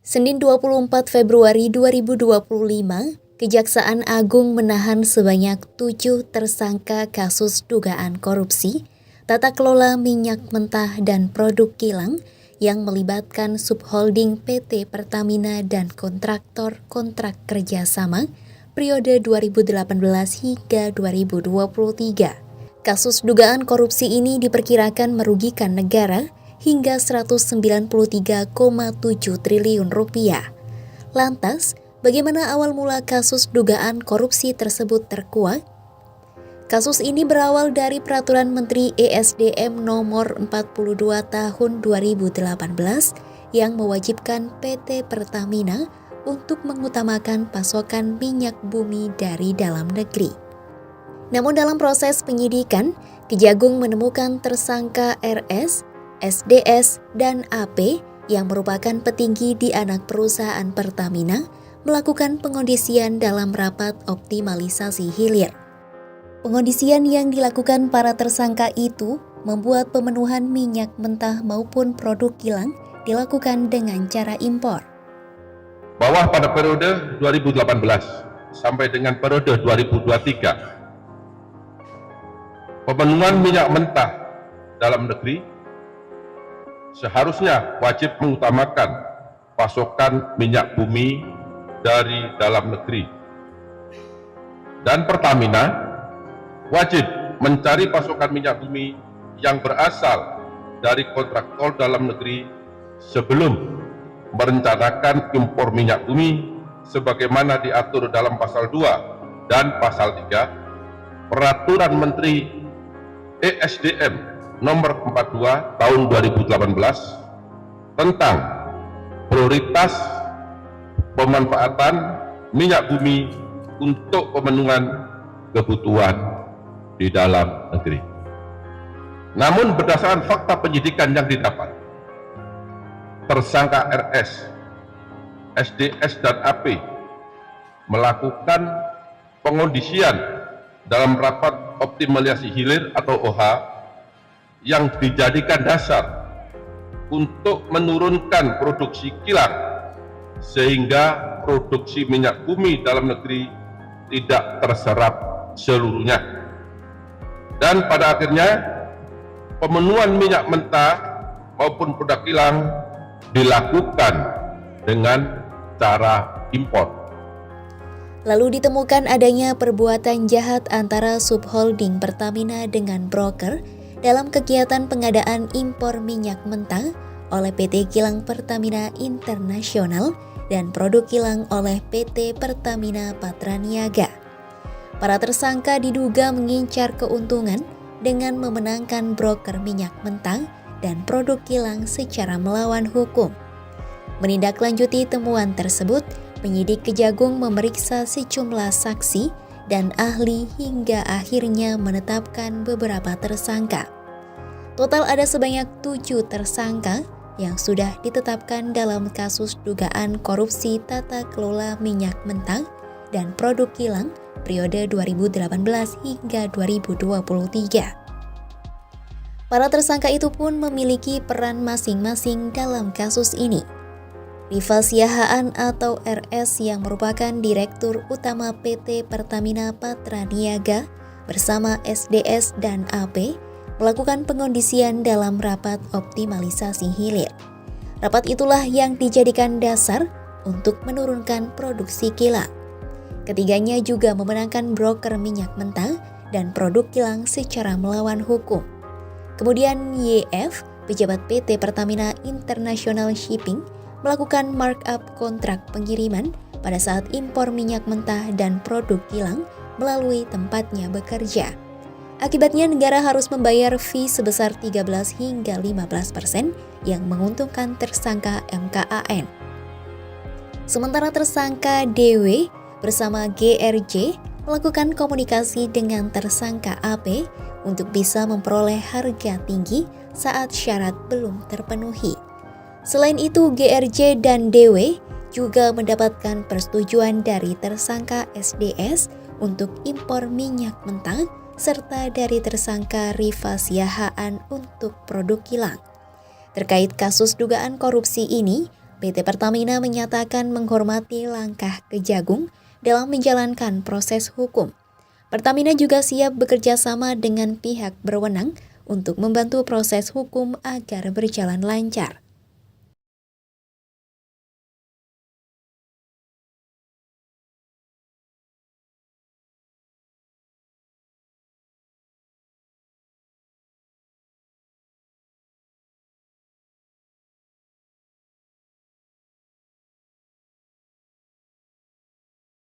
Senin 24 Februari 2025, Kejaksaan Agung menahan sebanyak 7 tersangka kasus dugaan korupsi, tata kelola minyak mentah dan produk kilang yang melibatkan subholding PT Pertamina dan kontraktor kontrak kerjasama periode 2018 hingga 2023. Kasus dugaan korupsi ini diperkirakan merugikan negara hingga 193,7 triliun rupiah. Lantas, bagaimana awal mula kasus dugaan korupsi tersebut terkuak? Kasus ini berawal dari Peraturan Menteri ESDM Nomor 42 Tahun 2018 yang mewajibkan PT Pertamina untuk mengutamakan pasokan minyak bumi dari dalam negeri. Namun dalam proses penyidikan, Kejagung menemukan tersangka RS, SDS, dan AP yang merupakan petinggi di anak perusahaan Pertamina melakukan pengondisian dalam rapat optimalisasi hilir. Pengondisian yang dilakukan para tersangka itu membuat pemenuhan minyak mentah maupun produk kilang dilakukan dengan cara impor. Bahwa pada periode 2018 sampai dengan periode 2023, pemenuhan minyak mentah dalam negeri seharusnya wajib mengutamakan pasokan minyak bumi dari dalam negeri. Dan Pertamina wajib mencari pasokan minyak bumi yang berasal dari kontraktor dalam negeri sebelum merencanakan impor minyak bumi sebagaimana diatur dalam pasal 2 dan pasal 3 Peraturan Menteri ESDM Nomor 42 Tahun 2018 tentang prioritas pemanfaatan minyak bumi untuk pemenuhan kebutuhan di dalam negeri. Namun berdasarkan fakta penyidikan yang didapat, tersangka RS, SDS, dan AP melakukan pengondisian dalam rapat optimalisasi hilir atau OH yang dijadikan dasar untuk menurunkan produksi kilang sehingga produksi minyak bumi dalam negeri tidak terserap seluruhnya. Dan pada akhirnya pemenuhan minyak mentah maupun produk kilang dilakukan dengan cara impor. Lalu ditemukan adanya perbuatan jahat antara subholding Pertamina dengan broker dalam kegiatan pengadaan impor minyak mentah oleh PT Kilang Pertamina Internasional dan produk kilang oleh PT Pertamina Patraniaga. Para tersangka diduga mengincar keuntungan dengan memenangkan broker minyak mentah dan produk kilang secara melawan hukum. Menindaklanjuti temuan tersebut, penyidik Kejagung memeriksa sejumlah saksi dan ahli hingga akhirnya menetapkan beberapa tersangka. Total ada sebanyak 7 tersangka yang sudah ditetapkan dalam kasus dugaan korupsi tata kelola minyak mentah dan produk kilang periode 2018 hingga 2023. Para tersangka itu pun memiliki peran masing-masing dalam kasus ini. Rifa Siahaan atau RS yang merupakan Direktur Utama PT Pertamina Patraniaga bersama SDS dan AP melakukan pengondisian dalam rapat optimalisasi hilir. Rapat itulah yang dijadikan dasar untuk menurunkan produksi kilang. Ketiganya juga memenangkan broker minyak mentah dan produk kilang secara melawan hukum. Kemudian YF, pejabat PT Pertamina International Shipping, melakukan markup kontrak pengiriman pada saat impor minyak mentah dan produk kilang melalui tempatnya bekerja. Akibatnya negara harus membayar fee sebesar 13 hingga 15% yang menguntungkan tersangka MKAN. Sementara tersangka DW bersama GRJ melakukan komunikasi dengan tersangka AP untuk bisa memperoleh harga tinggi saat syarat belum terpenuhi. Selain itu, GRJ dan DW juga mendapatkan persetujuan dari tersangka SDS untuk impor minyak mentah serta dari tersangka Rifa Siahaan untuk produk kilang. Terkait kasus dugaan korupsi ini, PT Pertamina menyatakan menghormati langkah Kejagung dalam menjalankan proses hukum. Pertamina juga siap bekerja sama dengan pihak berwenang untuk membantu proses hukum agar berjalan lancar.